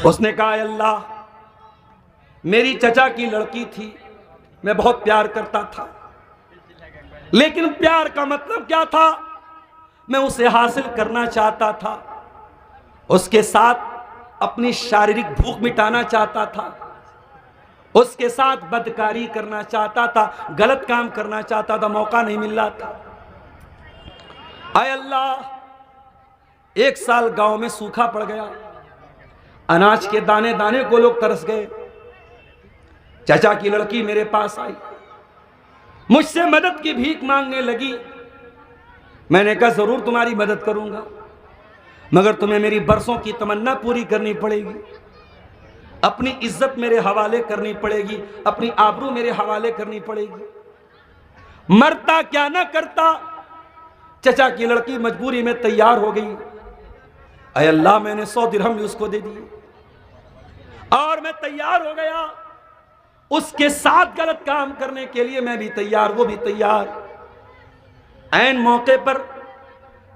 उसने कहा अल्लाह, मेरी चचा की लड़की थी, मैं बहुत प्यार करता था, लेकिन प्यार का मतलब क्या था? मैं उसे हासिल करना चाहता था, उसके साथ अपनी शारीरिक भूख मिटाना चाहता था, उसके साथ बदकारी करना चाहता था, गलत काम करना चाहता था, मौका नहीं मिल रहा था। आय अल्लाह, 1 साल गांव में सूखा पड़ गया, अनाज के दाने दाने को लोग तरस गए। चाचा की लड़की मेरे पास आई, मुझसे मदद की भीख मांगने लगी। मैंने कहा जरूर तुम्हारी मदद करूंगा, मगर तुम्हें मेरी बरसों की तमन्ना पूरी करनी पड़ेगी, अपनी इज्जत मेरे हवाले करनी पड़ेगी, अपनी आबरू मेरे हवाले करनी पड़ेगी। मरता क्या ना करता, चचा की लड़की मजबूरी में तैयार हो गई। अय अल्लाह, मैंने 100 दिरहम भी उसको दे दिए और मैं तैयार हो गया। उसके साथ गलत काम करने के लिए मैं भी तैयार, वो भी तैयार। ऐन मौके पर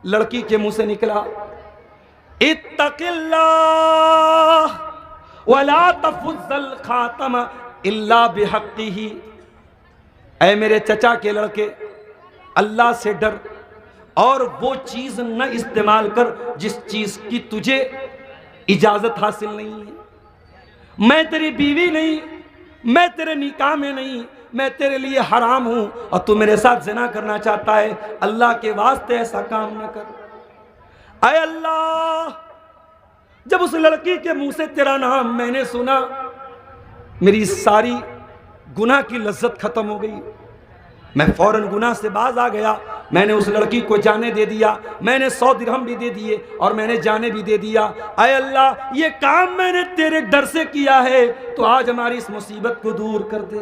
लड़की के मुंह से निकला, इत्तकिल्लाह वला तफुज्जल खातम इल्ला बिहक्किही। ऐ मेरे चचा के लड़के, अल्लाह से डर और वो चीज न इस्तेमाल कर जिस चीज की तुझे इजाजत हासिल नहीं है। मैं तेरी बीवी नहीं, मैं तेरे निकाह में नहीं, मैं तेरे लिए हराम हूं और तू मेरे साथ ज़िना करना चाहता है। अल्लाह के वास्ते ऐसा काम न कर। आय अल्लाह, जब उस लड़की के मुंह से तेरा नाम मैंने सुना, मेरी सारी गुनाह की लज्जत खत्म हो गई। मैं फौरन गुनाह से बाज आ गया। मैंने उस लड़की को जाने दे दिया, मैंने 100 दिरहम भी दे दिए और मैंने जाने भी दे दिया। आय अल्लाह, ये काम मैंने तेरे डर से किया है, तो आज हमारी इस मुसीबत को दूर कर दे।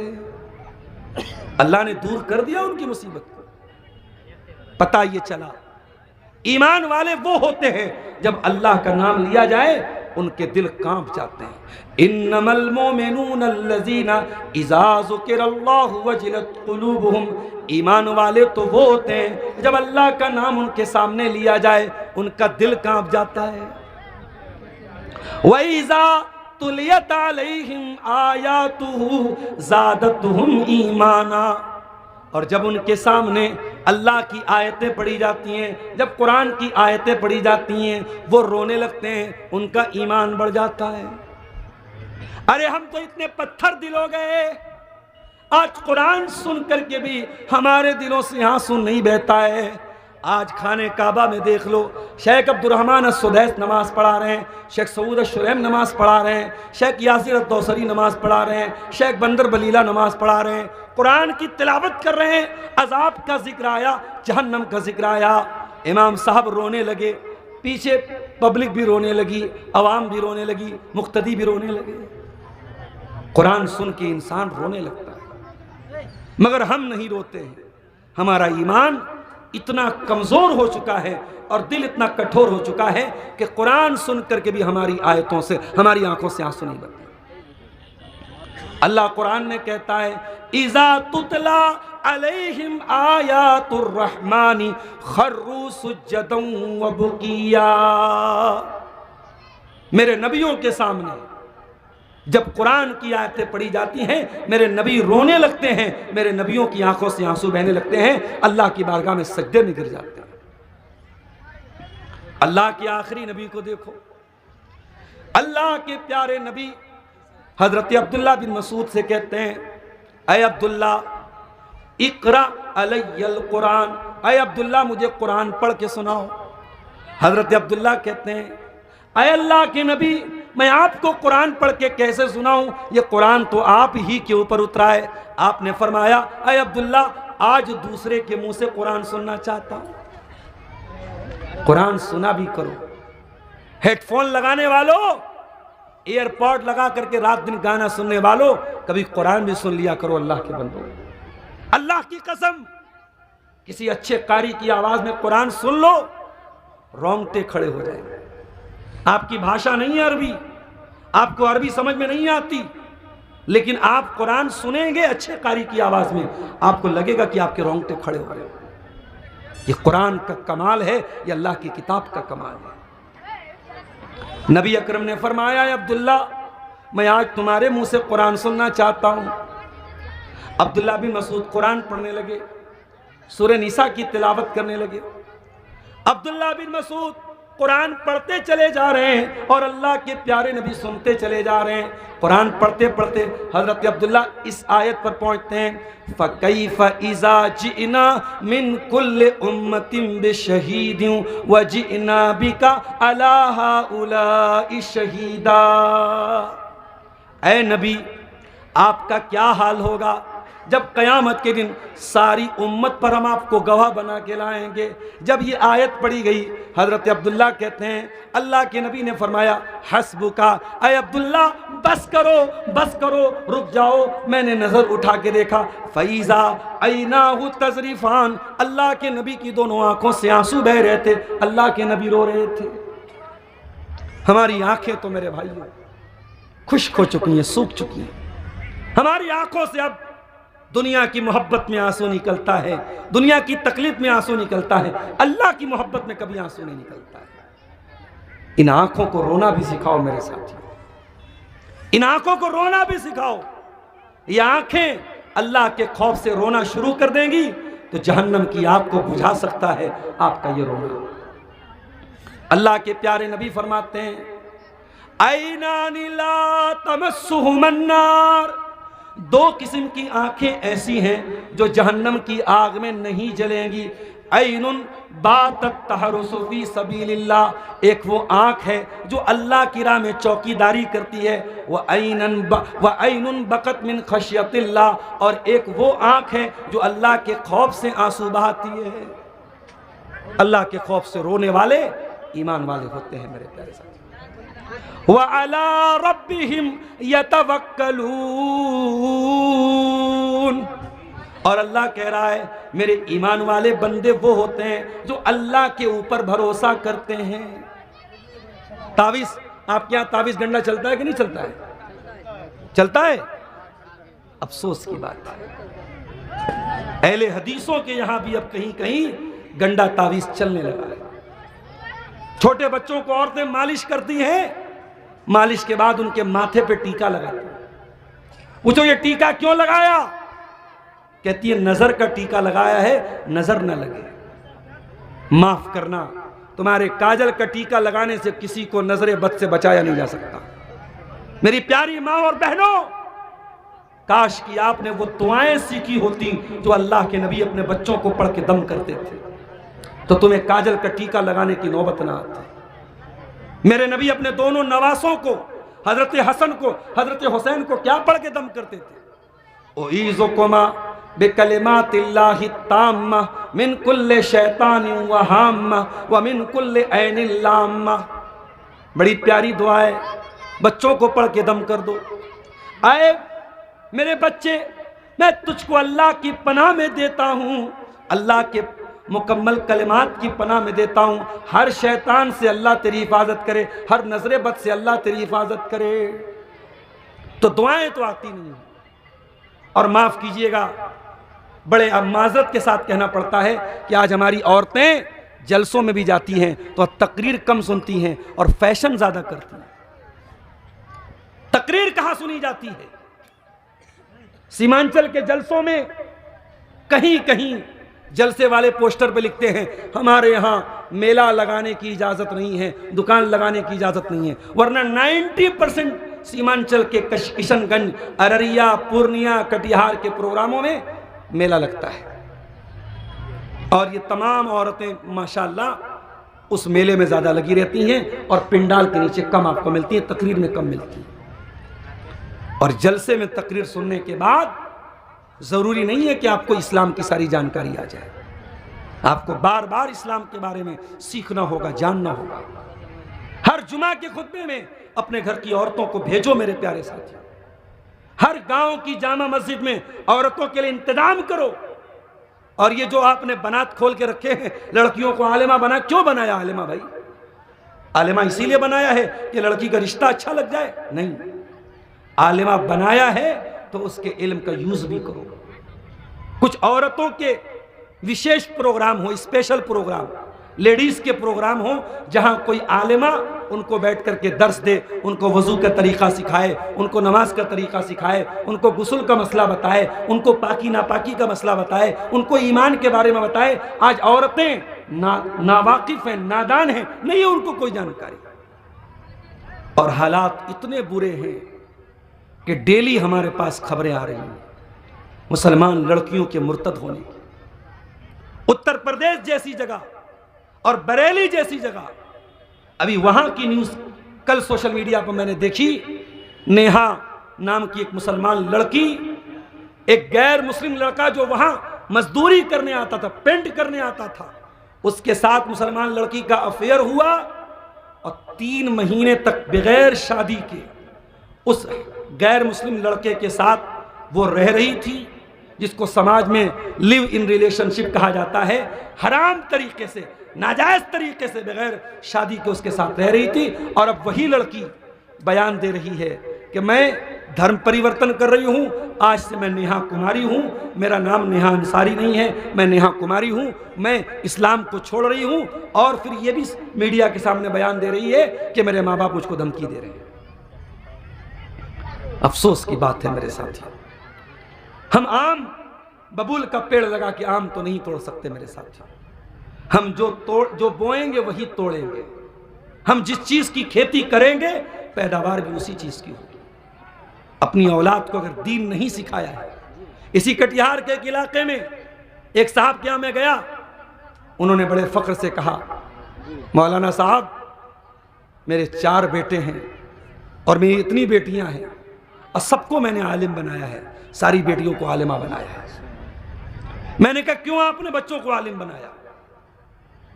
अल्लाह ने दूर कर दिया उनकी मुसीबत को। पता ये चला, ईमान वाले वो होते हैं जब अल्लाह का नाम लिया जाए उनके दिल कांप जाते हैं। इन्नमल मोमिनून अल्लज़ीना इज़ा ज़ुकिरल्लाहु वजिलत क़ुलूबुहुम। ईमान वाले तो वो होते हैं जब अल्लाह का नाम उनके सामने लिया जाए उनका दिल कांप जाता है। व इज़ा तुलियत अलैहिम आयातुहु ज़ादतहुम ईमाना। और जब उनके सामने अल्लाह की आयतें पढ़ी जाती हैं, जब कुरान की आयतें पढ़ी जाती हैं, वो रोने लगते हैं, उनका ईमान बढ़ जाता है। अरे हम तो इतने पत्थर दिल हो गए, आज कुरान सुन करके भी हमारे दिलों से आंसू नहीं बहता है। आज खाने काबा में देख लो, शेख अब्दुर्रहमान अस्सुदैस नमाज पढ़ा रहे हैं, शेख सऊद अश-शुरैम नमाज पढ़ा रहे हैं, शेख यासिर अद-दौसरी नमाज पढ़ा रहे हैं, शेख बंदर बलीला नमाज पढ़ा रहे हैं, कुरान की तिलावत कर रहे हैं। अजाब का जिक्र आया, जहन्नम का जिक्र आया, इमाम साहब रोने लगे, पीछे पब्लिक भी रोने लगी, अवाम भी रोने लगी, मुक्तदी भी रोने लगे। कुरान सुन के इंसान रोने लगता है, मगर हम नहीं रोते हैं। हमारा ईमान इतना कमजोर हो चुका है और दिल इतना कठोर हो चुका है कि कुरान सुन करके भी हमारी आयतों से, हमारी आंखों से आंसू नहीं बहते। अल्लाह कुरान में कहता है, इज़ा तुतला अलैहिम आयातुर रहमानी खर्रू सुज्जदन व बुकिया। मेरे नबियों के सामने जब कुरान की आयतें पढ़ी जाती हैं, मेरे नबी रोने लगते हैं, मेरे नबियों की आंखों से आंसू बहने लगते हैं, अल्लाह की बारगाह में सजदे में गिर जाते हैं। अल्लाह के आखिरी नबी को देखो, अल्लाह के प्यारे नबी हजरत अब्दुल्ला बिन मसूद से कहते हैं, अय अब्दुल्ला इक़रा अलैयल कुरान, अय अब्दुल्ला मुझे कुरान पढ़ के सुनाओ। हजरत अब्दुल्ला कहते हैं, अय अल्लाह के नबी, मैं आपको कुरान पढ़ के कैसे सुनाऊं, ये कुरान तो आप ही के ऊपर उतरा है। आपने फरमाया, अय अब्दुल्ला आज दूसरे के मुंह से कुरान सुनना चाहता हूं, कुरान सुना भी करो। हेडफोन लगाने वालों, एयरपॉड लगा करके रात दिन गाना सुनने वालों, कभी कुरान भी सुन लिया करो। अल्लाह के बंदों, अल्लाह की कसम, किसी अच्छे कारी की आवाज में कुरान सुन लो, रोंगटे खड़े हो जाएंगे। आपकी भाषा नहीं है अरबी, आपको अरबी समझ में नहीं आती, लेकिन आप कुरान सुनेंगे अच्छे कारी की आवाज में, आपको लगेगा कि आपके रोंगटे खड़े हो गए। ये कुरान का कमाल है, ये अल्लाह की किताब का कमाल है। नबी अकरम ने फरमाया, अब्दुल्ला मैं आज तुम्हारे मुंह से कुरान सुनना चाहता हूं। अब्दुल्ला बिन मसूद कुरान पढ़ने लगे, सूरह निसा की तिलावत करने लगे। अब्दुल्ला बिन मसूद कुरान पढ़ते चले जा रहे हैं और अल्लाह के प्यारे नबी सुनते चले जा रहे हैं। कुरान पढ़ते पढ़ते हजरत अब्दुल्ला इस आयत पर पहुंचते हैं, फ़कैफ़ इज़ा जिना मिन कुल्लि उम्मतिन बिशहीदिन व जिना बिका अला हाउलाई शहीदा। ऐ नबी, आपका क्या हाल होगा जब क़यामत के दिन सारी उम्मत पर हम आपको गवाह बना के लाएंगे। जब ये आयत पढ़ी गई, हज़रत अब्दुल्ला कहते हैं, अल्लाह के नबी ने फरमाया, हस्बुका, ऐ अब्दुल्ला बस करो, रुक जाओ। मैंने नज़र उठा के देखा, फ़ैज़ा ऐनाहु तज़रिफ़ान, अल्लाह के नबी की दोनों आँखों से आंसू बह रहे थे। अल्लाह के नबी रो रहे थे। हमारी आँखें तो मेरे भाइयों खुश्क हो चुकी हैं, सूख चुकी हैं। हमारी आँखों से अब दुनिया की मोहब्बत में आंसू निकलता है, दुनिया की तकलीफ में आंसू निकलता है, अल्लाह की मोहब्बत में कभी आंसू नहीं निकलता है। इन आंखों को रोना भी सिखाओ मेरे साथियों, इन आंखों को रोना भी सिखाओ। ये आंखें अल्लाह के खौफ से रोना शुरू कर देंगी तो जहन्नम की आग को बुझा सकता है आपका ये रोना। अल्लाह के प्यारे नबी फरमाते हैं, ऐनानि ला तमस्सुहुमन नार, दो किस्म की आंखें ऐसी हैं जो जहन्नम की आग में नहीं जलेंगी। ऐनुन बातत तहरुसु फी सबीलिल्लाह, एक वो आंख है जो अल्लाह की राह में चौकीदारी करती है। व ऐनुन बकत मिन खशियतिल्लाह, और एक वो आंख है जो अल्लाह के खौफ से आंसू बहाती है। अल्लाह के खौफ से रोने वाले ईमान वाले होते हैं मेरे प्यारे साथी। व अला रब्बिहिम यतवक्कलून, और अल्लाह कह रहा है मेरे ईमान वाले बंदे वो होते हैं जो अल्लाह के ऊपर भरोसा करते हैं। तावीज़, आपके यहाँ तावीज़ गंडा चलता है कि नहीं चलता है? चलता है। अफसोस की बात है, अहले हदीसों के यहाँ भी अब कहीं कहीं गंडा तावीज़ चलने लगा है। छोटे बच्चों को औरतें मालिश करती हैं, मालिश के बाद उनके माथे पे टीका लगाती है। पूछो ये टीका क्यों लगाया? कहती है नजर का टीका लगाया है, नजर न लगे। माफ करना, तुम्हारे काजल का टीका लगाने से किसी को नजर बद से बचाया नहीं जा सकता। मेरी प्यारी माँ और बहनों, काश कि आपने वो दुआएं सीखी होती जो अल्लाह के नबी अपने बच्चों को पढ़ के दम करते थे, तो तुम्हें काजल का टीका लगाने की नौबत ना आती। मेरे नबी अपने दोनों नवासों को, हजरत हसन को, हजरत हुसैन को क्या पढ़ के दम करते थे? उईज़ुकुमा बिकलिमातिल्लाहि ताम्मा मिन कुल्ले शैतानिन व हाम्मा व मिन कुल्ले ऐनिल लाम्मा। बड़ी प्यारी दुआ है, बच्चों को पढ़ के दम कर दो। आए मेरे बच्चे, मैं तुझको अल्लाह की पनाह में देता हूँ, अल्लाह के मुकम्मल कलिमात की पनाह में देता हूँ। हर शैतान से अल्लाह तेरी हिफाजत करे, हर नजरे बद से अल्लाह तेरी हिफाजत करे। तो दुआएं तो आती नहीं। और माफ़ कीजिएगा, बड़े माज़रत के साथ कहना पड़ता है कि आज हमारी औरतें जलसों में भी जाती हैं तो तकरीर कम सुनती हैं और फैशन ज़्यादा करती हैं। तकरीर कहाँ सुनी जाती है? सीमांचल के जलसों में कहीं कहीं जलसे वाले पोस्टर पे लिखते हैं हमारे यहाँ मेला लगाने की इजाज़त नहीं है, दुकान लगाने की इजाज़त नहीं है। वरना 90% सीमांचल के किशनगंज, अररिया, पूर्णिया, कटिहार के प्रोग्रामों में मेला लगता है। और ये तमाम औरतें माशाअल्लाह उस मेले में ज़्यादा लगी रहती हैं और पिंडाल के नीचे कम आपको मिलती हैं, तकरीर में कम मिलती है। और जलसे में तकरीर सुनने के बाद ज़रूरी नहीं है कि आपको इस्लाम की सारी जानकारी आ जाए। आपको बार बार इस्लाम के बारे में सीखना होगा, जानना होगा। हर जुमा के खुतबे में अपने घर की औरतों को भेजो मेरे प्यारे साथियों। हर गांव की जामा मस्जिद में औरतों के लिए इंतजाम करो। और ये जो आपने बनात खोल के रखे हैं, लड़कियों को आलिमा बना, क्यों बनाया आलिमा भाई? आलिमा इसीलिए बनाया है कि लड़की का रिश्ता अच्छा लग जाए? नहीं, आलिमा बनाया है तो उसके इल्म का यूज भी करो। कुछ औरतों के विशेष प्रोग्राम हो, स्पेशल प्रोग्राम, लेडीज़ के प्रोग्राम हो जहां कोई आलिमा उनको बैठ करके दर्स दे, उनको वज़ू का तरीक़ा सिखाए, उनको नमाज का तरीक़ा सिखाए, उनको गुस्ल का मसला बताए, उनको पाकी नापाकी का मसला बताए, उनको ईमान के बारे में बताए। आज औरतें नावाकिफ़ हैं, नादान हैं, नहीं है उनको कोई जानकारी। और हालात इतने बुरे हैं कि डेली हमारे पास खबरें आ रही हैं मुसलमान लड़कियों के मुर्तद होने की। उत्तर प्रदेश जैसी जगह और बरेली जैसी जगह, अभी वहां की न्यूज़ कल सोशल मीडिया पर मैंने देखी। नेहा नाम की एक मुसलमान लड़की, एक गैर मुस्लिम लड़का जो वहां मजदूरी करने आता था, पेंट करने आता था, उसके साथ मुसलमान लड़की का अफेयर हुआ और 3 महीने तक बगैर शादी के उस गैर मुस्लिम लड़के के साथ वो रह रही थी, जिसको समाज में लिव इन रिलेशनशिप कहा जाता है। हराम तरीके से, नाजायज तरीके से बगैर शादी के उसके साथ रह रही थी। और अब वही लड़की बयान दे रही है कि मैं धर्म परिवर्तन कर रही हूं, आज से मैं नेहा कुमारी हूं, मेरा नाम नेहा अंसारी नहीं है, मैं नेहा कुमारी हूं, मैं इस्लाम को छोड़ रही हूं। और फिर ये भी मीडिया के सामने बयान दे रही है कि मेरे माँ बाप मुझको धमकी दे रहे हैं। अफसोस की बात है मेरे साथी, हम आम बबूल का पेड़ लगा के आम तो नहीं तोड़ सकते मेरे साथी। हम जो बोएंगे वही तोड़ेंगे। हम जिस चीज की खेती करेंगे पैदावार भी उसी चीज की होगी। अपनी औलाद को अगर दीन नहीं सिखाया है, इसी कटिहार के एक इलाके में एक साहब के यहाँ मैं गया, उन्होंने बड़े फख्र से कहा, मौलाना साहब मेरे 4 बेटे हैं और मेरी इतनी बेटियां हैं और सबको मैंने आलिम बनाया है, सारी बेटियों को आलिमा बनाया है। मैंने कहा क्यों आपने बच्चों को आलिम बनाया?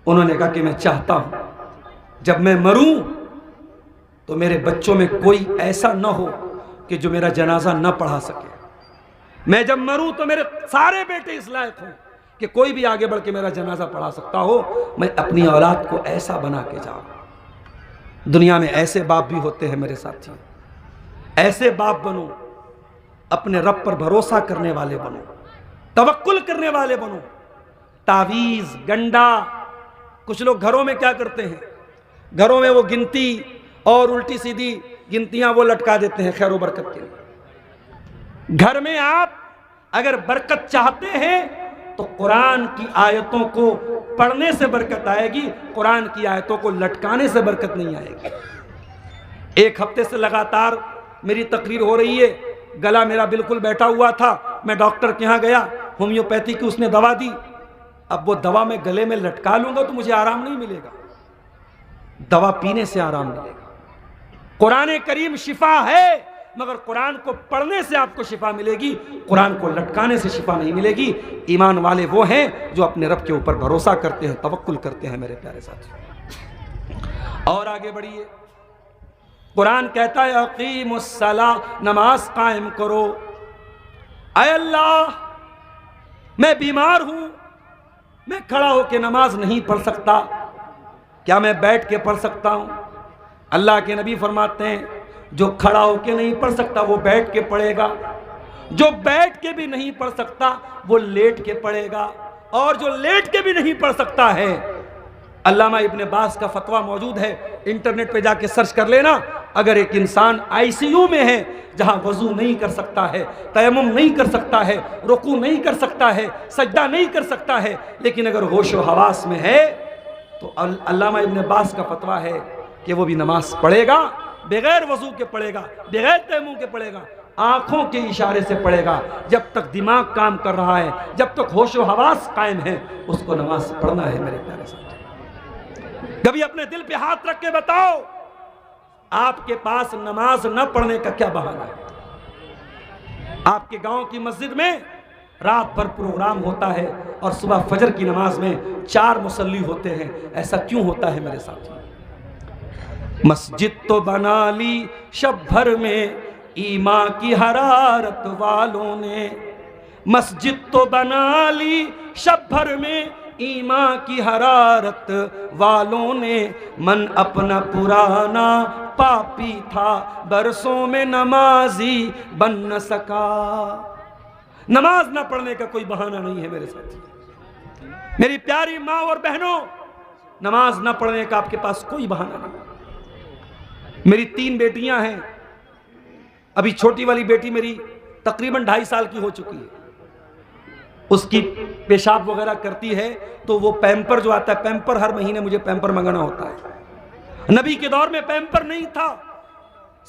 उन्होंने कहा कि मैं चाहता हूं जब मैं मरूं तो मेरे बच्चों में कोई ऐसा न हो कि जो मेरा जनाजा न पढ़ा सके। मैं जब मरूं तो मेरे सारे बेटे इस लायक हों कि कोई भी आगे बढ़ के मेरा जनाजा पढ़ा सकता हो। मैं अपनी औलाद को ऐसा बना के जाऊं। दुनिया में ऐसे बाप भी होते हैं मेरे साथी, ऐसे बाप बनो, अपने रब पर भरोसा करने वाले बनो, तवक्कुल करने वाले बनो। तावीज़, गंडा, कुछ लोग घरों में क्या करते हैं, घरों में वो गिनती और उल्टी सीधी गिनतियां वो लटका देते हैं खैर बरकत के लिए। घर में आप अगर बरकत चाहते हैं तो कुरान की आयतों को पढ़ने से बरकत आएगी, कुरान की आयतों को लटकाने से बरकत नहीं आएगी। 1 हफ्ते से लगातार मेरी तकरीर हो रही है, गला मेरा बिल्कुल बैठा हुआ था। मैं डॉक्टर के यहाँ गया, होम्योपैथी की उसने दवा दी। अब वो दवा मैं गले में लटका लूंगा तो मुझे आराम नहीं मिलेगा, दवा पीने से आराम मिलेगा। कुरान करीम शिफा है, मगर कुरान को पढ़ने से आपको शिफा मिलेगी, कुरान को लटकाने से शिफा नहीं मिलेगी। ईमान वाले वो हैं जो अपने रब के ऊपर भरोसा करते हैं, तवक्कुल करते हैं मेरे प्यारे साथी। और आगे बढ़िए, कुरान कहता है अकीमुस्सला, नमाज कायम करो। ऐ अल्लाह मैं बीमार हूं, मैं खड़ा होकर नमाज नहीं पढ़ सकता, क्या मैं बैठ के पढ़ सकता हूं? अल्लाह के नबी फरमाते हैं जो खड़ा होकर नहीं पढ़ सकता वो बैठ के पढ़ेगा, जो बैठ के भी नहीं पढ़ सकता वो लेट के पढ़ेगा, और जो लेट के भी नहीं पढ़ सकता है, अल्लामा इब्ने बास का फतवा मौजूद है, इंटरनेट पे जाके सर्च कर लेना। अगर एक इंसान आईसीयू में है जहां वजू नहीं कर सकता है, तयम्मुम नहीं कर सकता है, रुकू नहीं कर सकता है, सजदा नहीं कर सकता है, लेकिन अगर होश व हवास में है तो अल्लामा इब्ने बास का फतवा है कि वो भी नमाज पढ़ेगा, बगैर वजू के पढ़ेगा, बगैर तयम्मुम के पढ़ेगा, आंखों के इशारे से पढ़ेगा। जब तक दिमाग काम कर रहा है, जब तक होश व हवास कायम है, उसको नमाज पढ़ना है मेरे प्यारे साथी। कभी अपने दिल पे हाथ रख के बताओ, आपके पास नमाज न पढ़ने का क्या बहाना है? आपके गांव की मस्जिद में रात भर प्रोग्राम होता है और सुबह फजर की नमाज में 4 मुसल्ली होते हैं, ऐसा क्यों होता है मेरे साथी? मस्जिद तो बना ली शब भर में ईमान की हरारत वालों ने, मस्जिद तो बना ली शब भर में ईमान की हरारत वालों ने, मन अपना पुराना पापी था बरसों में नमाजी बन न सका। नमाज ना पढ़ने का कोई बहाना नहीं है मेरे साथी। मेरी प्यारी माँ और बहनों, नमाज ना पढ़ने का आपके पास कोई बहाना नहीं। मेरी 3 बेटियां हैं, अभी छोटी वाली बेटी मेरी तकरीबन 2.5 साल की हो चुकी है। उसकी पेशाब वगैरह करती है तो वो पैम्पर जो आता है, पैम्पर हर महीने मुझे पैम्पर मंगाना होता है। नबी के दौर में पैम्पर नहीं था,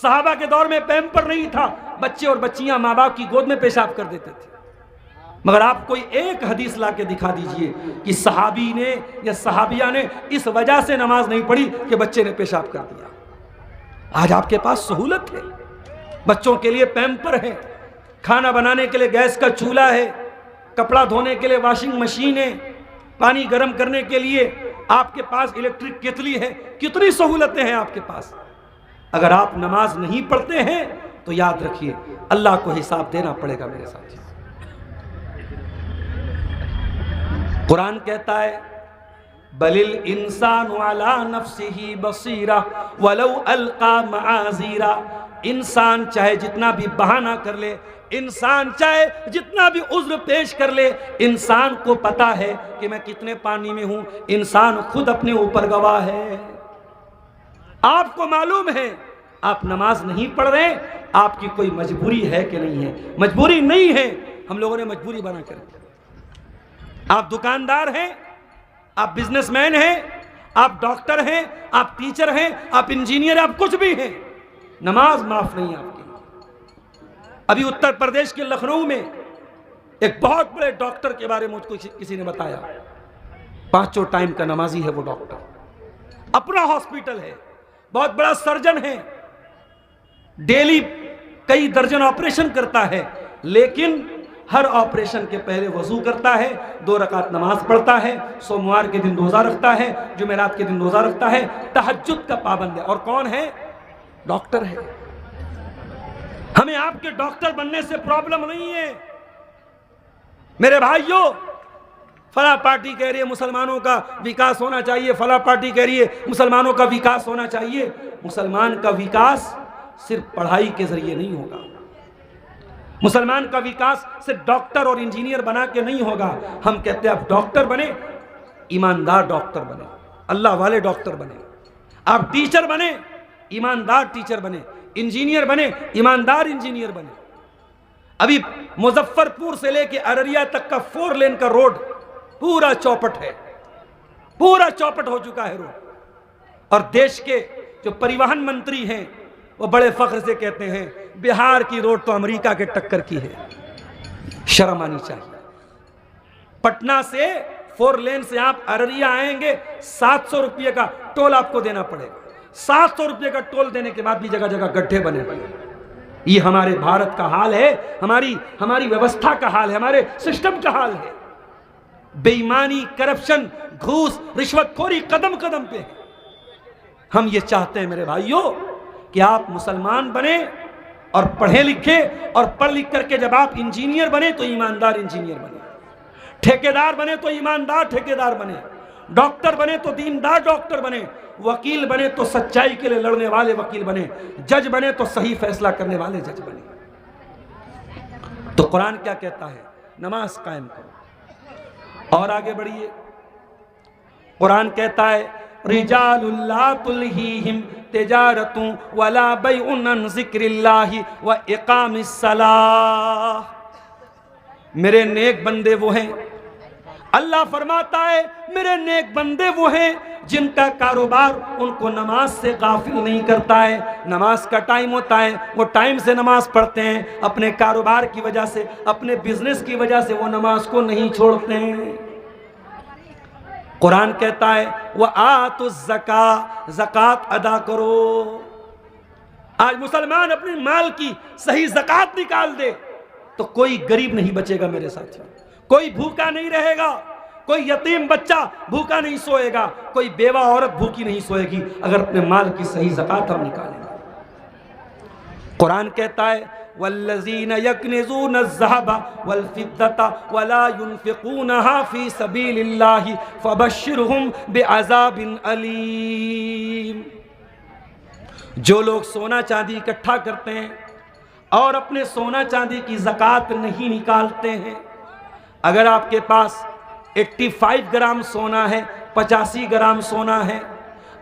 सहाबा के दौर में पैम्पर नहीं था, बच्चे और बच्चियां माँ बाप की गोद में पेशाब कर देते थे। मगर आप कोई एक हदीस ला के दिखा दीजिए कि सहाबी ने या सहाबिया ने इस वजह से नमाज नहीं पढ़ी कि बच्चे ने पेशाब कर दिया। आज आपके पास सहूलत है, बच्चों के लिए पैम्पर है, खाना बनाने के लिए गैस का चूल्हा है, कपड़ा धोने के लिए वॉशिंग मशीन है, पानी गर्म करने के लिए आपके पास इलेक्ट्रिक केतली है, कितनी सहूलतें हैं आपके पास। अगर आप नमाज नहीं पढ़ते हैं तो याद रखिए अल्लाह को हिसाब देना पड़ेगा मेरे साथ। कुरान कहता है बलिल इंसान अला नफ्सिही बसीरा वलौ अलका माजीरा। इंसान चाहे जितना भी बहाना कर ले, इंसान चाहे जितना भी उज्र पेश कर ले, इंसान को पता है कि मैं कितने पानी में हूं। इंसान खुद अपने ऊपर गवाह है। आपको मालूम है आप नमाज नहीं पढ़ रहे, आपकी कोई मजबूरी है कि नहीं है? मजबूरी नहीं है, हम लोगों ने मजबूरी बना कर। आप दुकानदार हैं, आप बिजनेसमैन हैं, आप डॉक्टर हैं, आप टीचर हैं, आप इंजीनियर, आप कुछ भी हैं, नमाज माफ नहीं आपकी। अभी उत्तर प्रदेश के लखनऊ में एक बहुत बड़े डॉक्टर के बारे में मुझको किसी ने बताया, 5 टाइम का नमाजी है वो डॉक्टर, अपना हॉस्पिटल है, बहुत बड़ा सर्जन है, डेली कई दर्जन ऑपरेशन करता है, लेकिन हर ऑपरेशन के पहले वजू करता है, 2 रकात नमाज पढ़ता है, सोमवार के दिन रोजा रखता है, जुमेरात के दिन रोजा रखता है, तहज्जुद का पाबंद है। और कौन है? डॉक्टर है। हमें आपके डॉक्टर बनने से प्रॉब्लम नहीं है मेरे भाइयों। फला पार्टी कह रही है मुसलमानों का विकास होना चाहिए, फला पार्टी कह रही है मुसलमानों का विकास होना चाहिए। मुसलमान का विकास सिर्फ पढ़ाई के जरिए नहीं होगा, मुसलमान का विकास सिर्फ डॉक्टर और इंजीनियर बना के नहीं होगा। हम कहते हैं आप डॉक्टर बने, ईमानदार डॉक्टर बने, अल्लाह वाले डॉक्टर बने, आप टीचर बने, ईमानदार टीचर बने, इंजीनियर बने, ईमानदार इंजीनियर बने। अभी मुजफ्फरपुर से लेके अररिया तक का 4 लेन का रोड पूरा चौपट है, पूरा चौपट हो चुका है रोड। और देश के जो परिवहन मंत्री हैं वो बड़े फख्र से कहते हैं बिहार की रोड तो अमेरिका के टक्कर की है। शर्म आनी चाहिए। पटना से 4 लेन से आप अररिया आएंगे, 700 रुपये का टोल आपको देना पड़ेगा। 700 रुपये का टोल देने के बाद भी जगह जगह गड्ढे बने हुए। ये हमारे भारत का हाल है, हमारी व्यवस्था का हाल है, हमारे सिस्टम का हाल है। बेईमानी, करप्शन, घूस, रिश्वतखोरी कदम कदम पे है। हम ये चाहते हैं मेरे भाइयों कि आप मुसलमान बने और पढ़े लिखे, और पढ़ लिख करके जब आप इंजीनियर बने तो ईमानदार इंजीनियर बने, ठेकेदार बने तो ईमानदार ठेकेदार बने, डॉक्टर बने तो दीनदार डॉक्टर बने, वकील बने तो सच्चाई के लिए लड़ने वाले वकील बने, जज बने तो सही फैसला करने वाले जज बने। तो कुरान क्या कहता है? नमाज कायम करो। और आगे बढ़िए, कुरान कहता है रिजालुल्ला तुल्हीहिम तिजारतु वला बैउन अन ज़िक्रिल्लाहि व इकामिस सलाह। मेरे नेक बंदे वो हैं, अल्लाह फरमाता है मेरे नेक बंदे वो हैं जिनका कारोबार उनको नमाज से गाफिल नहीं करता है। नमाज का टाइम होता है, वो टाइम से नमाज पढ़ते हैं, अपने कारोबार की वजह से, अपने बिजनेस की वजह से वो नमाज को नहीं छोड़ते हैं। कुरान कहता है वह आतु ज़कात अदा करो। आज मुसलमान अपने माल की सही ज़कात निकाल दे तो कोई गरीब नहीं बचेगा मेरे साथियों, कोई भूखा नहीं रहेगा, कोई यतीम बच्चा भूखा नहीं सोएगा, कोई बेवा औरत भूखी नहीं सोएगी अगर अपने माल की सही ज़कात हम निकालेंगे। कुरान कहता है वल्लज़ीन यकनिज़ून अज़्ज़हब वल्फ़िद्दता वला युनफ़िक़ूनहा फ़ी सबीलिल्लाहि फ़बश्शिरहुम बिअज़ाबिन अलीम। जो लोग सोना चांदी इकट्ठा करते हैं और अपने सोना चांदी की ज़कात नहीं निकालते हैं, अगर आपके पास 85 ग्राम सोना है 85 ग्राम सोना है,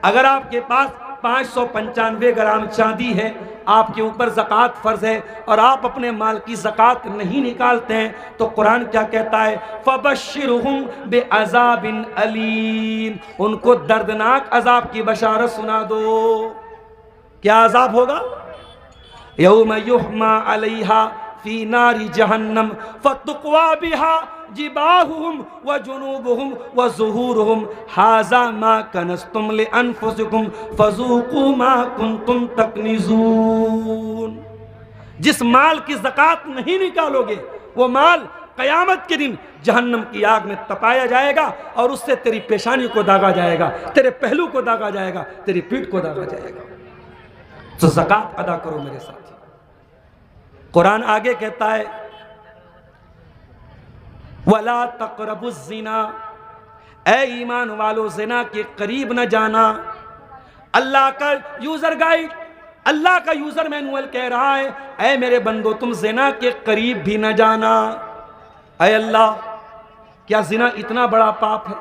अगर आपके पास 595 ग्राम चांदी है, आपके ऊपर ज़कात फ़र्ज़ है और आप अपने माल की ज़कात नहीं निकालते हैं, तो कुरान क्या कहता है? फ़बश्शिरहुम बिअज़ाबिन अलीम, उनको दर्दनाक अज़ाब की बशारत सुना दो। क्या अज़ाब होगा? यौम युहमा अलैहा फी नारी जहन्नम फतुक़वा बिहा जिबाहुहुम व जुनूबुहुम व ज़ुहूरुहुम हाज़ा मा कनज़्तुम लिअन्फुसिकुम फ़ज़ूक़ू मा कुन्तुम तकनिज़ून। जिस माल की ज़कात नहीं निकालोगे, वो माल क़यामत के दिन जहन्नम की आग में तपाया जाएगा और उससे तेरी पेशानी को दागा जाएगा, तेरे पहलू को दागा जाएगा, तेरी पीठ को दागा जाएगा। तो ज़कात अदा करो मेरे साथी। कुरान आगे कहता है वला तक़रबुज़ ज़िना, ऐ ईमान वालों ज़िना के करीब न जाना। अल्लाह का यूज़र गाइड, अल्लाह का यूज़र मैनुअल कह रहा है, ऐ मेरे बंदो तुम ज़िना के करीब भी न जाना। ऐ अल्लाह, क्या ज़िना इतना बड़ा पाप है?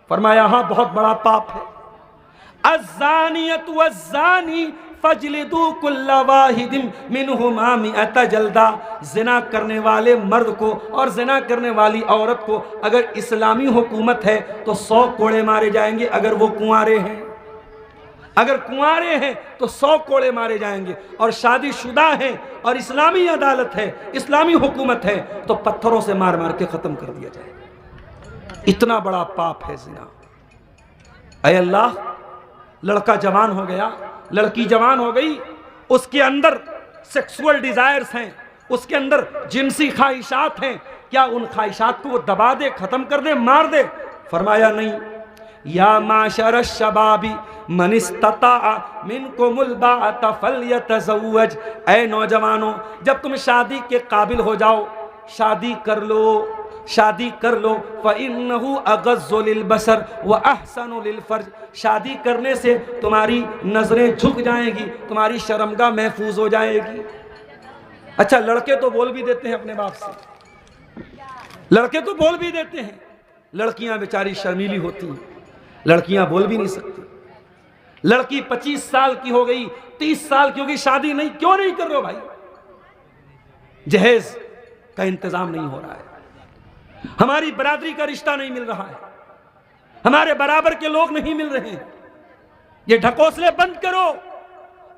फरमाया हाँ, बहुत बड़ा पाप है। अज़्ज़ानियतु वज़्ज़ानी फजलिदू कुल्ला वाहिदिम मिनहुमा मिअता जल्दा। ज़िना करने वाले मर्द को और ज़िना करने वाली औरत को अगर इस्लामी हुकूमत है तो 100 कोड़े मारे जाएंगे। अगर वो कुंवारे हैं, अगर कुंवारे हैं तो 100 कोड़े मारे जाएंगे, और शादीशुदा हैं और इस्लामी अदालत है, इस्लामी हुकूमत है, तो पत्थरों से मार मार के ख़त्म कर दिया जाएगा। इतना बड़ा पाप है ज़िना। ऐ अल्लाह, लड़का जवान हो गया, लड़की जवान हो गई, उसके अंदर सेक्सुअल डिजायर्स हैं, उसके अंदर जिनसी ख्वाहिशात हैं, क्या उन ख्वाहिशात को वो दबा दे, खत्म कर दे, मार दे? फरमाया नहीं। या माशर शबाबी मन इस्तता मिनकुमुल बाअत फल्यतज़व्वज, ऐ नौजवानों जब तुम शादी के काबिल हो जाओ, शादी कर लो, शादी कर लो। फ़इन्नहु अग़ज़्ज़ु लिलबसर व अहसनु लिलफ़र्ज, शादी करने से तुम्हारी नज़रें झुक जाएंगी, तुम्हारी शर्मगाह महफूज हो जाएगी। अच्छा, लड़के तो बोल भी देते हैं अपने बाप से, लड़के तो बोल भी देते हैं, लड़कियां बेचारी शर्मीली होती हैं, लड़कियां बोल भी नहीं सकती। लड़की 25 साल की हो गई, 30 साल की हो गई, शादी नहीं, क्यों नहीं कर रहे हो भाई? जहेज का इंतजाम नहीं हो रहा है, हमारी बरादरी का रिश्ता नहीं मिल रहा है, हमारे बराबर के लोग नहीं मिल रहे हैं। ये ढकोसले बंद करो,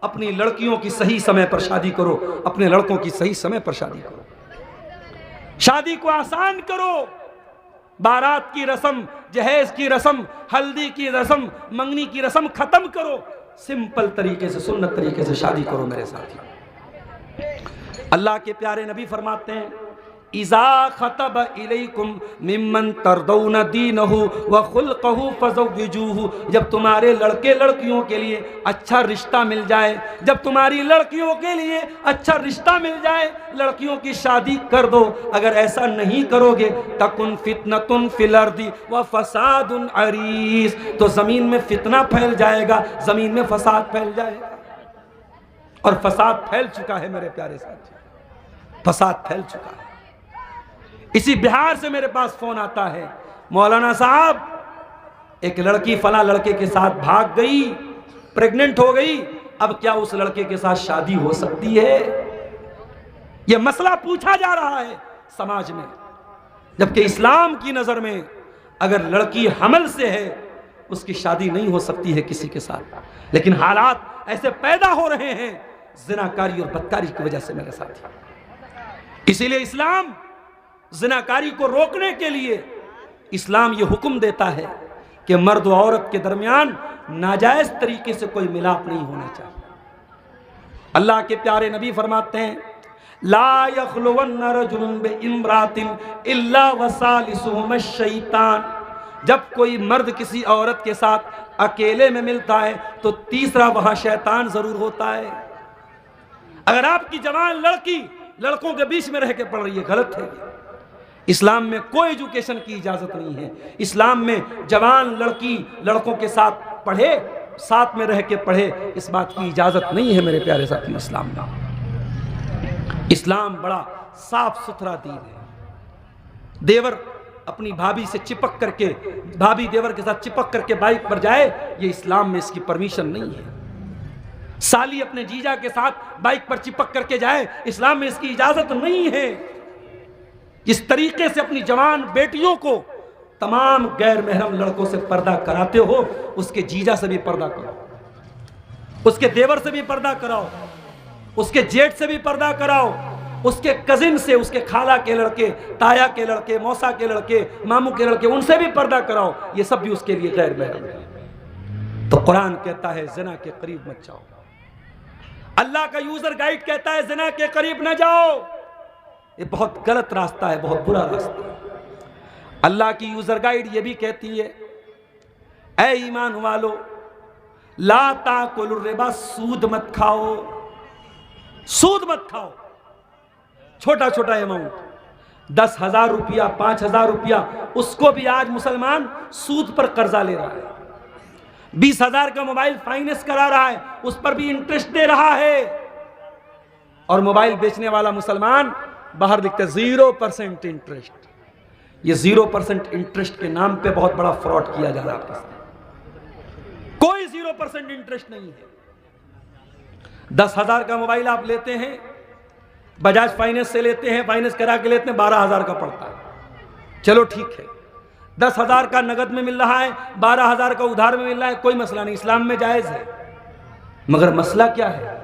अपनी लड़कियों की सही समय पर शादी करो, अपने लड़कों की सही समय पर शादी करो, शादी को आसान करो। बारात की रस्म, जहेज की रस्म, हल्दी की रस्म, मंगनी की रस्म खत्म करो, सिंपल तरीके से, सुन्नत तरीके से शादी करो मेरे साथी। अल्लाह के प्यारे नबी फरमाते हैं इज़ा खतब इलैकुम मिम्मन तरदौन दीनहु व खुल्क़हु फज़व्विजूहु, जब तुम्हारे लड़के लड़कियों के लिए अच्छा रिश्ता मिल जाए, जब तुम्हारी लड़कियों के लिए अच्छा रिश्ता मिल जाए, लड़कियों की शादी कर दो। अगर ऐसा नहीं करोगे तकुन फितनतुन फिल अर्दी व फसादुन अरीस, तो ज़मीन में फितना फैल जाएगा, ज़मीन में फसाद फैल जाएगा। और फसाद फैल चुका है मेरे प्यारे साथी, फसाद फैल चुका है। इसी बिहार से मेरे पास फोन आता है, मौलाना साहब एक लड़की फला लड़के के साथ भाग गई, प्रेग्नेंट हो गई, अब क्या उस लड़के के साथ शादी हो सकती है? यह मसला पूछा जा रहा है समाज में, जबकि इस्लाम की नजर में अगर लड़की हमल से है उसकी शादी नहीं हो सकती है किसी के साथ। लेकिन हालात ऐसे पैदा हो रहे हैं जिनाकारी और बदकारी की वजह से मेरे साथी। इसीलिए इस्लाम जिनाकारी को रोकने के लिए इस्लाम ये हुक्म देता है कि मर्द और औरत के दरमियान नाजायज तरीके से कोई मिलाप नहीं होना चाहिए। अल्लाह के प्यारे नबी फरमाते हैं ला यख्लुवन्न रजुलुन बिइम्रातिन इल्ला वसालिसुहुम शैतान, जब कोई मर्द किसी औरत के साथ अकेले में मिलता है तो तीसरा वहां शैतान जरूर होता है। अगर आपकी जवान लड़की लड़कों के बीच में रह के पढ़ रही है, गलत है। इस्लाम में कोई एजुकेशन की इजाज़त नहीं है। इस्लाम में जवान लड़की लड़कों के साथ पढ़े, साथ में रह के पढ़े, इस बात की इजाज़त नहीं है मेरे प्यारे साथी। इस्लाम में, इस्लाम बड़ा साफ सुथरा दीन है। देवर अपनी भाभी से चिपक करके, भाभी देवर के साथ चिपक करके बाइक पर जाए, ये इस्लाम में इसकी परमिशन नहीं है। साली अपने जीजा के साथ बाइक पर चिपक करके जाए, इस्लाम में इसकी इजाजत नहीं है। इस तरीके से अपनी जवान बेटियों को तमाम गैर महरम लड़कों से पर्दा कराते हो, उसके जीजा से भी पर्दा करो, उसके देवर से भी पर्दा कराओ, उसके जेठ से भी पर्दा कराओ, उसके कजिन से, उसके खाला के लड़के, ताया के लड़के, मौसा के लड़के, मामू के लड़के, उनसे भी पर्दा कराओ। ये सब भी उसके लिए गैर महरम है। तो कुरान कहता है ज़िना के करीब मत जाओ। अल्लाह का यूजर गाइड कहता है ज़िना के करीब न जाओ। ये बहुत गलत रास्ता है, बहुत बुरा रास्ता है। अल्लाह की यूजर गाइड ये भी कहती है, ऐ ईमान वालो, ला ताकुलुर रिबा, सूद मत खाओ, सूद मत खाओ। छोटा छोटा अमाउंट, 10,000 रुपया, 5,000 रुपया, उसको भी आज मुसलमान सूद पर कर्जा ले रहा है। 20,000 का मोबाइल फाइनेंस करा रहा है, उस पर भी इंटरेस्ट दे रहा है। और मोबाइल बेचने वाला मुसलमान बाहर दिखते 0% इंटरेस्ट। ये 0% इंटरेस्ट के नाम पे बहुत बड़ा फ्रॉड किया जा रहा है। कोई 0% इंटरेस्ट नहीं है। 10,000 का मोबाइल आप लेते हैं, बजाज फाइनेंस से लेते हैं, फाइनेंस करा के लेते हैं, 12,000 का पड़ता है। चलो ठीक है, 10,000 का नगद में मिल रहा है, 12,000 का उधार में मिल रहा है, कोई मसला नहीं, इस्लाम में जायज है। मगर मसला क्या है,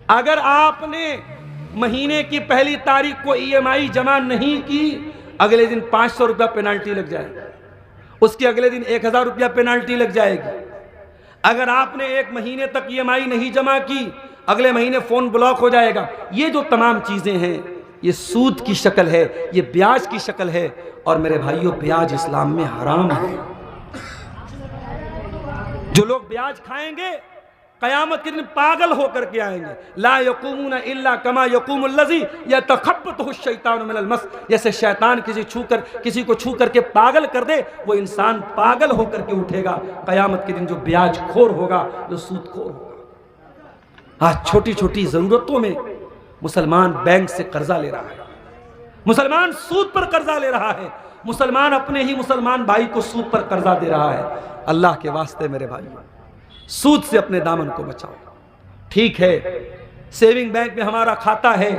अगर आपने महीने की पहली तारीख को EMI जमा नहीं की, अगले दिन 500 रुपया पेनाल्टी लग जाएगी, उसके अगले दिन 1,000 रुपया पेनाल्टी लग जाएगी। अगर आपने एक महीने तक EMI नहीं जमा की, अगले महीने फोन ब्लॉक हो जाएगा। ये जो तमाम चीजें हैं, ये सूद की शक्ल है, ये ब्याज की शक्ल है। और मेरे भाइयों, ब्याज इस्लाम में हराम है। जो लोग ब्याज खाएंगे कयामत के दिन पागल होकर के आएंगे। ला यकूमुना इल्ला कमा यकूमुल लज़ी यतखब्बतहु शैतानु मिनल मस। जैसे शैतान किसी को छू करके पागल कर दे, वो इंसान पागल होकर के उठेगा कयामत के दिन, जो ब्याज खोर होगा, जो सूद खोर होगा। आज छोटी छोटी जरूरतों में मुसलमान बैंक से कर्जा ले रहा है, मुसलमान सूद पर कर्जा ले रहा है, मुसलमान अपने ही मुसलमान भाई को सूद पर कर्जा दे रहा है। अल्लाह के वास्ते मेरे भाई, सूद से अपने दामन को बचाओ। ठीक है, सेविंग बैंक में हमारा खाता है,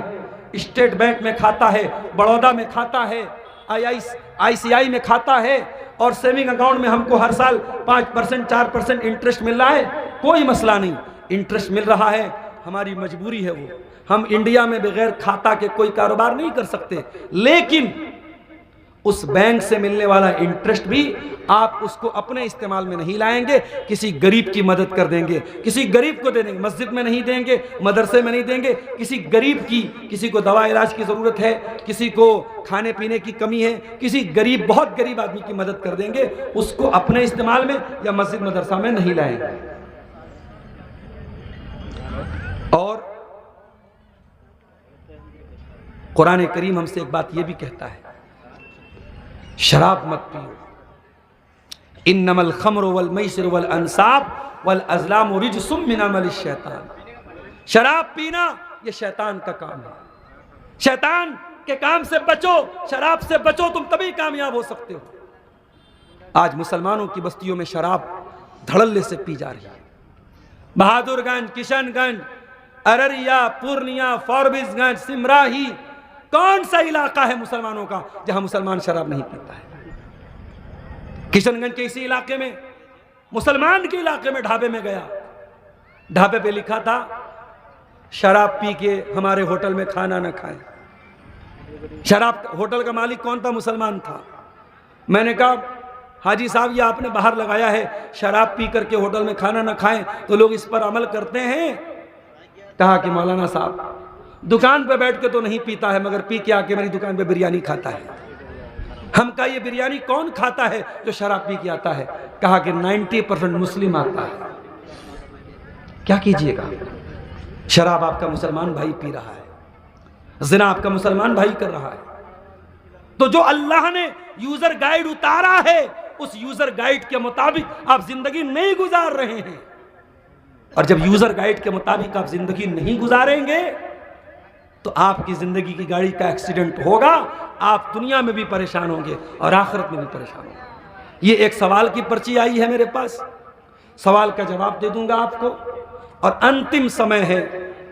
स्टेट बैंक में खाता है, बड़ौदा में खाता है, ICICI में खाता है, और सेविंग अकाउंट में हमको हर साल 5% 4% इंटरेस्ट मिल रहा है। कोई मसला नहीं, इंटरेस्ट मिल रहा है, हमारी मजबूरी है वो। हम इंडिया में बगैर खाता के कोई कारोबार नहीं कर सकते, लेकिन उस बैंक से मिलने वाला इंटरेस्ट भी आप उसको अपने इस्तेमाल में नहीं लाएंगे, किसी गरीब की मदद कर देंगे, किसी गरीब को दे देंगे। मस्जिद में नहीं देंगे, मदरसे में नहीं देंगे, किसी गरीब की, किसी को दवा इलाज की ज़रूरत है, किसी को खाने पीने की कमी है, किसी गरीब, बहुत गरीब आदमी की मदद कर देंगे, उसको अपने इस्तेमाल में या मस्जिद मदरसा में नहीं लाएंगे। और कुरान करीम हमसे एक बात यह भी कहता है, शराब मत पियो। इन्नमल खम्र वल मैसिर वल अंसाब वल अज़लाम रिजसुम मिन अमल शैतान। शराब पीना ये शैतान का काम है। शैतान के काम से बचो, शराब से बचो, तुम तभी कामयाब हो सकते हो। आज मुसलमानों की बस्तियों में शराब धड़ल्ले से पी जा रही है। बहादुरगंज, किशनगंज, अररिया, पूर्णिया, फॉरबिसगंज, सिमराही, कौन सा इलाका है मुसलमानों का जहां मुसलमान शराब नहीं पीता है? किशनगंज के इसी इलाके में, मुसलमान के इलाके में ढाबे में गया, ढाबे पे लिखा था शराब पी के हमारे होटल में खाना न खाएं। शराब, होटल का मालिक कौन था? मुसलमान था। मैंने कहा हाजी साहब, ये आपने बाहर लगाया है शराब पी करके होटल में खाना न खाएं, तो लोग इस पर अमल करते हैं? कहा कि मौलाना साहब, दुकान पे बैठ के तो नहीं पीता है, मगर पी के आके मेरी दुकान पे बिरयानी खाता है। हम कहा ये बिरयानी कौन खाता है जो शराब पी के आता है? कहा कि 90% मुस्लिम आता है। क्या कीजिएगा, शराब आपका मुसलमान भाई पी रहा है, ज़िना आपका मुसलमान भाई कर रहा है। तो जो अल्लाह ने यूजर गाइड उतारा है, उस यूजर गाइड के मुताबिक आप जिंदगी नहीं गुजार रहे हैं। और जब यूजर गाइड के मुताबिक आप जिंदगी नहीं गुजारेंगे तो आपकी ज़िंदगी की गाड़ी का एक्सीडेंट होगा, आप दुनिया में भी परेशान होंगे और आखिरत में भी परेशान होंगे। ये एक सवाल की पर्ची आई है मेरे पास, सवाल का जवाब दे दूंगा आपको। और अंतिम समय है,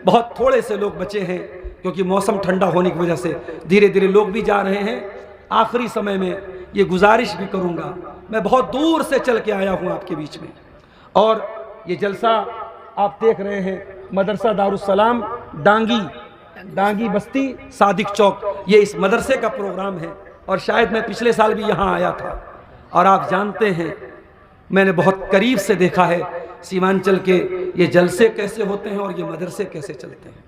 बहुत थोड़े से लोग बचे हैं क्योंकि मौसम ठंडा होने की वजह से धीरे धीरे लोग भी जा रहे हैं। आखिरी समय में ये गुजारिश भी करूंगा, मैं बहुत दूर से चल के आया हूँ आपके बीच में, और ये जलसा आप देख रहे हैं मदरसा दारुस्सलाम डांगी बस्ती सादिक चौक, ये इस मदरसे का प्रोग्राम है। और शायद मैं पिछले साल भी यहाँ आया था। और आप जानते हैं मैंने बहुत करीब से देखा है सीमांचल के ये जलसे कैसे होते हैं और ये मदरसे कैसे चलते हैं।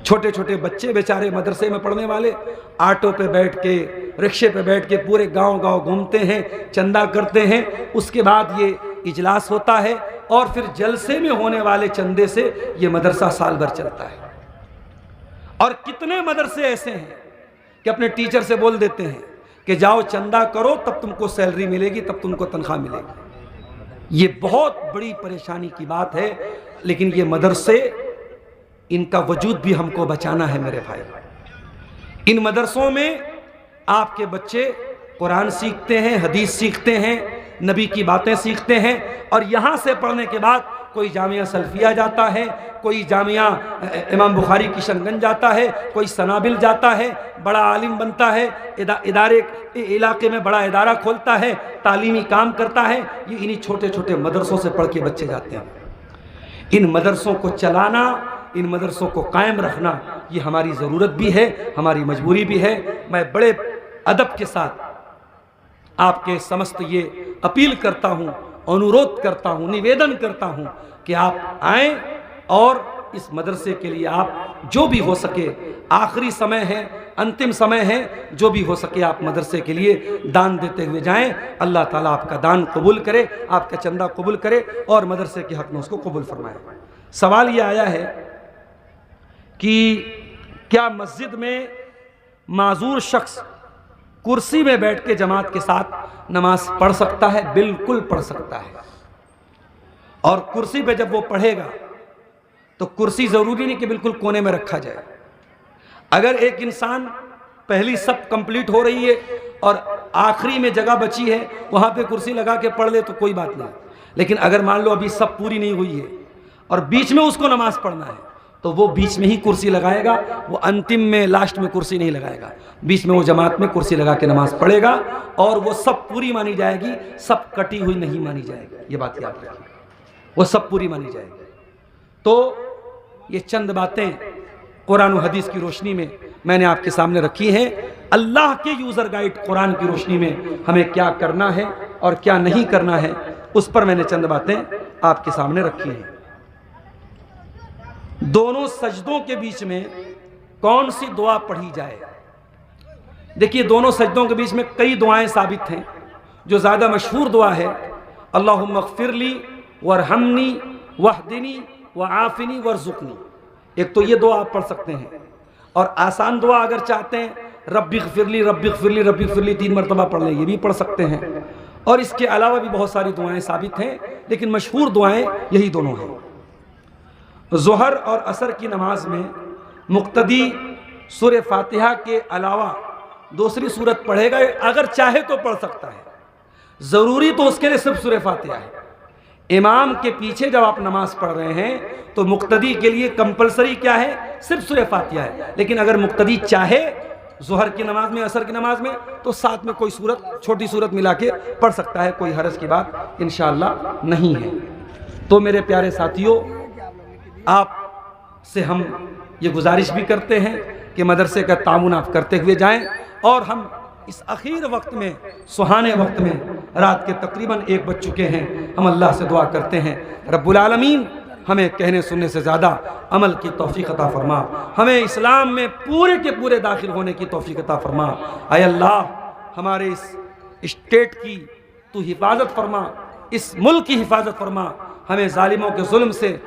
छोटे छोटे बच्चे बेचारे मदरसे में पढ़ने वाले ऑटो पे बैठ के, रिक्शे पे बैठ के पूरे गांव गांव घूमते हैं, चंदा करते हैं। उसके बाद ये इजलास होता है और फिर जलसे में होने वाले चंदे से ये मदरसा साल भर चलता है। और कितने मदरसे ऐसे हैं कि अपने टीचर से बोल देते हैं कि जाओ चंदा करो, तब तुमको सैलरी मिलेगी, तब तुमको तनख्वाह मिलेगी। ये बहुत बड़ी परेशानी की बात है। लेकिन ये मदरसे, इनका वजूद भी हमको बचाना है मेरे भाई। इन मदरसों में आपके बच्चे कुरान सीखते हैं, हदीस सीखते हैं, नबी की बातें सीखते हैं। और यहाँ से पढ़ने के बाद कोई जामिया सल्फिया जाता है, कोई जामिया इमाम बुखारी किशनगंज जाता है, कोई सनाबिल जाता है, बड़ा आलिम बनता है, इदारे इलाके में बड़ा इदारा खोलता है, तालीमी काम करता है। ये इन्हीं छोटे छोटे मदरसों से पढ़ के बच्चे जाते हैं। इन मदरसों को चलाना, इन मदरसों को कायम रखना, ये हमारी ज़रूरत भी है, हमारी मजबूरी भी है। मैं बड़े अदब के साथ आपके समस्त ये अपील करता हूँ, अनुरोध करता हूँ, निवेदन करता हूँ कि आप आएँ और इस मदरसे के लिए आप जो भी हो सके, आखिरी समय है, अंतिम समय है, जो भी हो सके आप मदरसे के लिए दान देते हुए जाएं। अल्लाह ताला आपका दान कबूल करे, आपका चंदा कबूल करे और मदरसे के हक में उसको कबूल फरमाए। सवाल ये आया है कि क्या मस्जिद में माजूर शख्स कुर्सी में बैठ के जमात के साथ नमाज पढ़ सकता है? बिल्कुल पढ़ सकता है। और कुर्सी पे जब वो पढ़ेगा तो कुर्सी ज़रूरी नहीं कि बिल्कुल कोने में रखा जाए। अगर एक इंसान पहली सब कंप्लीट हो रही है और आखिरी में जगह बची है, वहाँ पे कुर्सी लगा के पढ़ ले तो कोई बात नहीं। लेकिन अगर मान लो अभी सब पूरी नहीं हुई है और बीच में उसको नमाज पढ़ना है, तो वो बीच में ही कुर्सी लगाएगा, वो अंतिम में लास्ट में कुर्सी नहीं लगाएगा। बीच में वो जमात में कुर्सी लगा के नमाज पढ़ेगा और वो सब पूरी मानी जाएगी, सब कटी हुई नहीं मानी जाएगी। ये बात याद रखिए, वो सब पूरी मानी जाएगी। तो ये चंद बातें कुरान और हदीस की रोशनी में मैंने आपके सामने रखी हैं। अल्लाह के यूज़र गाइड कुरान की रोशनी में हमें क्या करना है और क्या नहीं करना है, उस पर मैंने चंद बातें आपके सामने रखी हैं। दोनों सजदों के बीच में कौन सी दुआ पढ़ी जाए? देखिए, दोनों सजदों के बीच में कई दुआएं साबित हैं। जो ज़्यादा मशहूर दुआ है, अल्लाहुम्मा ग़फ़िरली वरहमनी वहदिनी वआफ़िनी वरज़ुक़नी, एक तो ये दुआ आप पढ़ सकते हैं। और आसान दुआ अगर चाहते हैं, रब्बी ग़फ़िरली रब्बी ग़फ़िरली रब्बी ग़फ़िरली 3 मरतबा पढ़ लें, ये भी पढ़ सकते हैं। और इसके अलावा भी बहुत सारी दुआएं साबित हैं, लेकिन मशहूर दुआएं यही दोनों हैं। ज़ोहर और असर की नमाज में मुक्तदी सूरह फातिहा के अलावा दूसरी सूरत पढ़ेगा, अगर चाहे तो पढ़ सकता है। ज़रूरी तो उसके लिए सिर्फ सूरह फातिहा है। इमाम के पीछे जब आप नमाज पढ़ रहे हैं तो मुक्तदी के लिए कंपलसरी क्या है? सिर्फ सूरह फातिहा है। लेकिन अगर मुक्तदी चाहे ज़ोहर की नमाज में, असर की नमाज में, तो साथ में कोई सूरत, छोटी सूरत मिला के पढ़ सकता है, कोई हरज की बात इंशाअल्लाह नहीं है। तो मेरे प्यारे साथियों, आप से हम ये गुजारिश भी करते हैं कि मदरसे का तामुन आप करते हुए जाएं। और हम इस आखिर वक्त में, सुहाने वक्त में, रात के तकरीबन 1 बज चुके हैं, हम अल्लाह से दुआ करते हैं रब्बुल आलमीन हमें कहने सुनने से ज़्यादा अमल की तौफीक अता फरमा, हमें इस्लाम में पूरे के पूरे दाखिल होने की तौफीक अता फरमा। ऐ अल्लाह, हमारे इस स्टेट की तू हिफाजत फरमा, इस मुल्क की हिफाजत फरमा, हमें जालिमों के जुल्म से